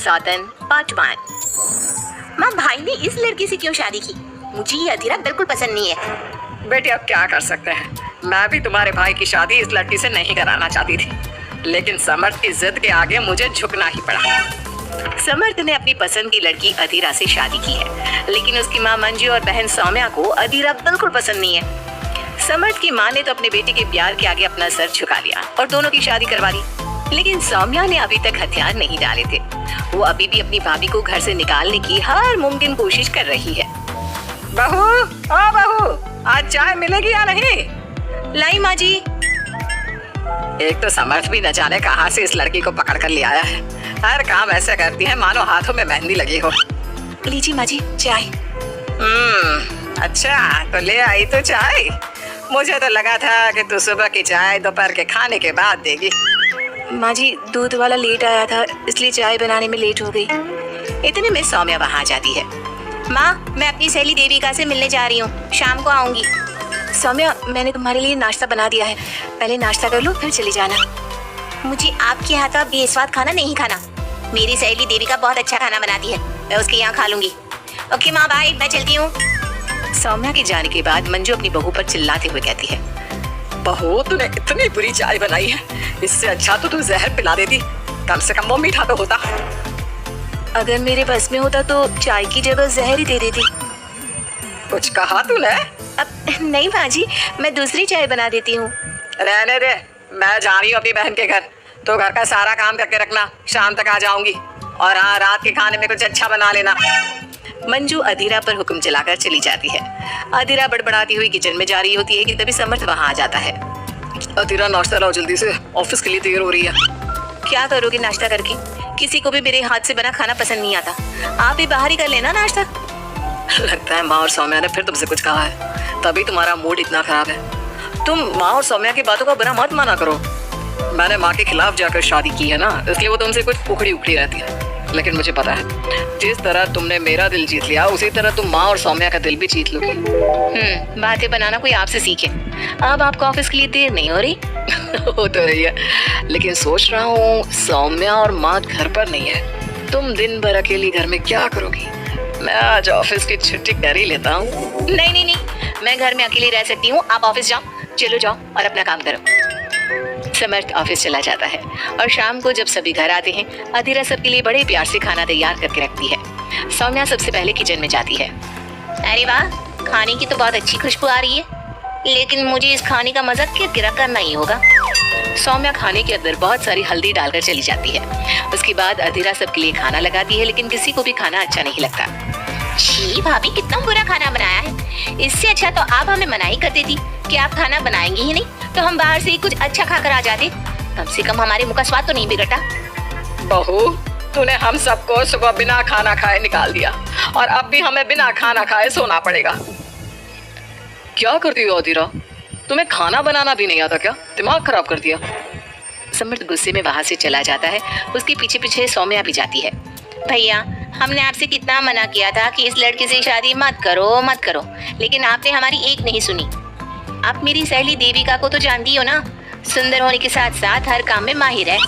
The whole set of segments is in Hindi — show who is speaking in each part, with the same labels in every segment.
Speaker 1: सौतन पार्ट 1। माँ, भाई ने इस लड़की से क्यों शादी की? मुझे ये अधीरा बिल्कुल पसंद नहीं है।
Speaker 2: बेटी अब क्या कर सकते हैं, मैं भी तुम्हारे भाई की शादी इस लड़की से नहीं कराना चाहती थी, लेकिन समर्थ की जिद के आगे मुझे झुकना ही पड़ा।
Speaker 1: समर्थ ने अपनी पसंद की लड़की अधीरा से शादी की है, लेकिन उसकी माँ मंजू और बहन सौम्या को अधीरा बिल्कुल पसंद नहीं है। समर्थ की माँ ने तो अपने बेटे के प्यार के आगे अपना सर झुका लिया और दोनों की शादी करवा दी, लेकिन सौम्या ने अभी तक हथियार नहीं डाले थे। वो अभी भी अपनी भाभी को घर से निकालने की हर मुमकिन कोशिश कर रही है।
Speaker 2: बहू, ओ बहू, आज चाय मिलेगी या नहीं?
Speaker 1: लाई माँ जी।
Speaker 2: एक तो समर्थ भी न जाने कहाँ से इस लड़की को पकड़ कर ले आया है। हर काम ऐसे करती है मानो हाथों में मेहंदी लगी हो।
Speaker 1: लीजिए माँ जी चाय।
Speaker 2: अच्छा, तो ले आई तो चाय। मुझे तो लगा था कि तू सुबह की चाय दोपहर के खाने के बाद देगी।
Speaker 1: माँ जी, दूध वाला लेट आया था, इसलिए चाय बनाने में लेट हो गई। इतने में सौम्या वहाँ जाती है। माँ, मैं अपनी सहेली देविका से मिलने जा रही हूँ, शाम को आऊंगी। सौम्या, मैंने तुम्हारे लिए नाश्ता बना दिया है, पहले नाश्ता कर लो फिर चली जाना। मुझे आपके हाथ का बेस्वाद खाना नहीं खाना। मेरी सहेली देविका बहुत अच्छा खाना बनाती है, मैं उसके यहाँ खा लूंगी। ओके माँ, बाय, मैं चलती हूँ। सौम्या के जाने के बाद मंजू अपनी बहू पर चिल्लाते हुए कहती है,
Speaker 2: बहू, तूने इतनी बुरी चाय बनाई है, इससे अच्छा तो तू जहर पिला देती, कम से कम वो मीठा तो होता।
Speaker 1: अगर मेरे बस में होता तो चाय की जगह जहर ही दे देती।
Speaker 2: कुछ कहा तूने?
Speaker 1: अब नहीं माँ जी, मैं दूसरी चाय बना देती हूँ।
Speaker 2: रहने दे, मैं जा रही हूँ अपनी बहन के घर, तो घर का सारा काम करके रखना, शाम तक आ जाऊंगी। और हाँ, रात के खाने में कुछ अच्छा बना लेना।
Speaker 1: मंजू अधीरा पर हुक्म चलाकर चली जाती है। अधीरा बड़बड़ाती हुई किचन में जा रही होती है कि तभी समर्थ वहाँ आ जाता है।
Speaker 2: अधीरा, नाश्ता लाओ जल्दी से, ऑफिस के लिए देर हो रही है।
Speaker 1: क्या करोगे नाश्ता करके? किसी को भी मेरे हाथ से बना खाना पसंद नहीं आता, आप ही बाहर ही कर लेना नाश्ता।
Speaker 2: लगता है माँ और सौम्या ने फिर तुमसे कुछ कहा है, तभी तुम्हारा मूड इतना खराब है। तुम माँ और सौम्या की बातों का बुरा मत माना करो। मैंने माँ के खिलाफ जाकर शादी की है ना, इसलिए वो तुमसे कुछ उखड़ी उखड़ी रहती है। लेकिन मुझे पता है, जिस तरह तुमने मेरा दिल जीत लिया, उसी तरह तुम माँ और सौम्या का दिल भी जीत लोगी।
Speaker 1: बातें बनाना कोई आपसे सीखे। अब आपको ऑफिस के लिए देर नहीं हो रही?
Speaker 2: हो तो रही है, लेकिन सोच रहा हूँ सौम्या और माँ घर पर नहीं है, तुम दिन भर अकेली घर में क्या करोगी? मैं आज ऑफिस की छुट्टी कर ही लेता हूँ।
Speaker 1: नहीं नहीं नहीं, मैं घर में अकेली रह सकती हूँ, आप ऑफिस जाओ। चलो जाओ और अपना काम करो। समर्थ ऑफिस चला जाता है और शाम को जब सभी घर आते हैं, अधीरा सबके लिए बड़े प्यार से खाना तैयार करके रखती है। सौम्या सबसे पहले किचन में जाती है। अरे वाह, खाने की तो बहुत अच्छी खुशबू आ रही है, लेकिन मुझे इस खाने का मजा किरकिरा करना ही होगा। सौम्या खाने के अंदर बहुत सारी हल्दी डालकर चली जाती है। उसके बाद अधीरा सबके लिए खाना लगाती है, लेकिन किसी को भी खाना अच्छा नहीं लगता। छी भाभी, कितना बुरा खाना बनाया है। इससे अच्छा तो आप हमें मनाही कर देती कि आप खाना बनाएंगे ही नहीं, तो हम बाहर से ही कुछ अच्छा खाकर आ जाते, कम से कम हमारे मुंह का स्वाद तो नहीं बिगड़ता।
Speaker 2: बहू, तूने हम सबको सुबह बिना खाना खाए निकाल दिया और अब भी हमें बिना खाना खाए सोना पड़ेगा। क्या करती हो अधीरा, तुम्हें खाना बनाना भी नहीं आता क्या? दिमाग खराब कर दिया।
Speaker 1: समर्थ गुस्से में वहाँ से चला जाता है। उसके पीछे पीछे सौम्या भी जाती है। भैया, हमने आपसे कितना मना किया था कि इस लड़के से शादी मत करो मत करो, लेकिन आपने हमारी एक नहीं सुनी। आप मेरी सहेली देविका को तो जानती हो ना, सुंदर होने के साथ साथ हर काम में माहिर है।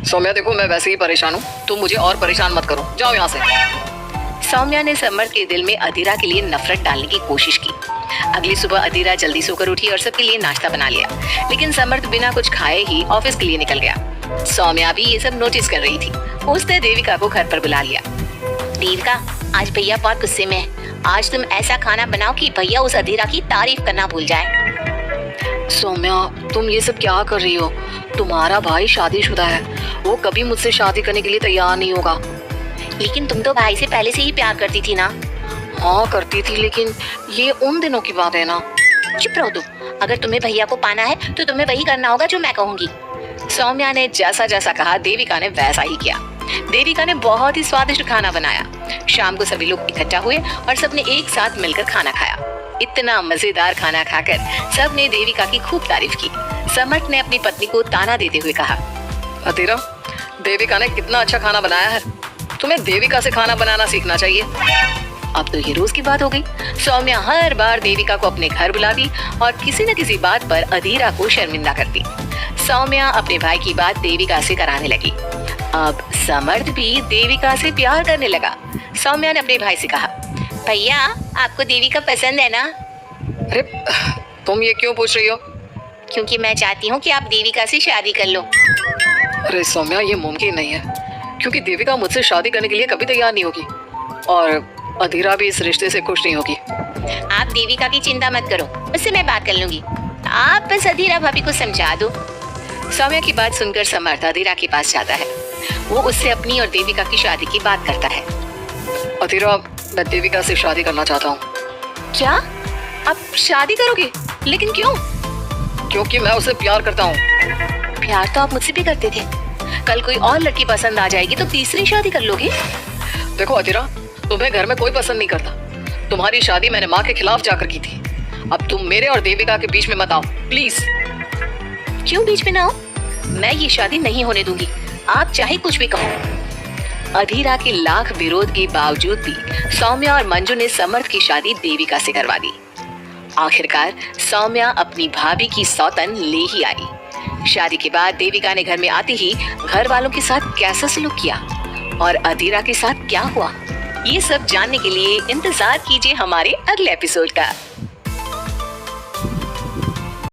Speaker 2: सौम्या देखो, मैं वैसे ही परेशान हूँ, तुम मुझे और परेशान मत करो, जाओ यहाँ से।
Speaker 1: सौम्या ने समर्थ के दिल में अधीरा के लिए नफरत डालने की कोशिश की। अगली सुबह अधीरा जल्दी सोकर उठी और सबके लिए नाश्ता बना लिया, लेकिन समर्थ बिना कुछ खाए ही ऑफिस के लिए निकल गया। सौम्या भी ये सब नोटिस कर रही थी। उसने देविका को घर पर बुला लिया। देविका, आज भैया बहुत गुस्से में है, आज तुम ऐसा खाना बनाओ कि भैया उस अधीरा की तारीफ करना भूल जाए।
Speaker 2: सौम्या, तुम ये सब क्या कर रही हो? तुम्हारा भाई शादीशुदा है, वो कभी मुझसे शादी करने के लिए तैयार नहीं होगा।
Speaker 1: लेकिन तुम तो भाई से पहले से ही प्यार करती थी ना?
Speaker 2: हाँ करती थी, लेकिन ये उन दिनों की बात है ना।
Speaker 1: चुप रहो तुम, अगर तुम्हें भैया को पाना है तो तुम्हें वही करना होगा जो मैं कहूँगी। सौम्या ने जैसा जैसा कहा, देविका ने वैसा ही किया। देविका ने बहुत ही स्वादिष्ट खाना बनाया। शाम को सभी लोग इकट्ठा हुए और सबने एक साथ मिलकर खाना खाया। इतना मजेदार खाना खाकर सबने देविका की खूब तारीफ की। समर्थ ने अपनी पत्नी को ताना देते हुए कहा,
Speaker 2: अधीरा, देविका ने कितना अच्छा खाना बनाया है, तुम्हें देविका से खाना बनाना सीखना चाहिए।
Speaker 1: अब तो ये रोज की बात हो गई। सौम्या हर बार देविका को अपने घर बुलाती और किसी न किसी बात पर अधीरा को शर्मिंदा करती। सौम्या अपने भाई की बात देविका से कराने लगी। अब समर्थ भी देविका से प्यार करने लगा। सौम्या ने अपने भाई से कहा, भैया आपको देविका पसंद है ना?
Speaker 2: अरे तुम ये क्यों पूछ रही हो?
Speaker 1: क्योंकि मैं चाहती हूँ कि आप देविका से शादी कर लो।
Speaker 2: अरे सौम्या, ये मुमकिन नहीं है, क्योंकि देविका मुझसे शादी करने के लिए कभी तैयार नहीं होगी और अधीरा भी इस रिश्ते से खुश नहीं होगी।
Speaker 1: आप देविका की चिंता मत करो, उससे मैं बात कर लूंगी। आप बस अधीरा भाभी को समझा दो। सौम्या की बात सुनकर समर्थ अधीरा के पास जाता है। वो उससे अपनी और देविका की शादी की बात करता है।
Speaker 2: अधीरा, मैं देविका से शादी करना चाहता हूँ।
Speaker 1: क्या? आप शादी करोगे? लेकिन क्यों?
Speaker 2: क्योंकि मैं उसे प्यार करता हूँ।
Speaker 1: प्यार तो आप मुझसे भी करते थे। कल कोई और लड़की पसंद आ जाएगी तो तीसरी शादी कर लोगे?
Speaker 2: देखो अधीरा, तुम्हें घर में कोई पसंद नहीं करता। तुम्हारी शादी मैंने माँ के खिलाफ जाकर की थी। अब तुम मेरे और देविका के बीच में मत आओ, प्लीज।
Speaker 1: क्यों बीच में ना हो? मैं ये शादी नहीं होने दूंगी, आप चाहे कुछ भी कहो। अधीरा के लाख विरोध के बावजूद भी सौम्या और मंजू ने समर्थ की शादी देविका से करवा दी। आखिरकार सौम्या अपनी भाभी की सौतन ले ही आई। शादी के बाद देविका ने घर में आते ही घर वालों के साथ कैसा सलूक किया और अधीरा के साथ क्या हुआ, ये सब जानने के लिए इंतजार कीजिए हमारे अगले एपिसोड का।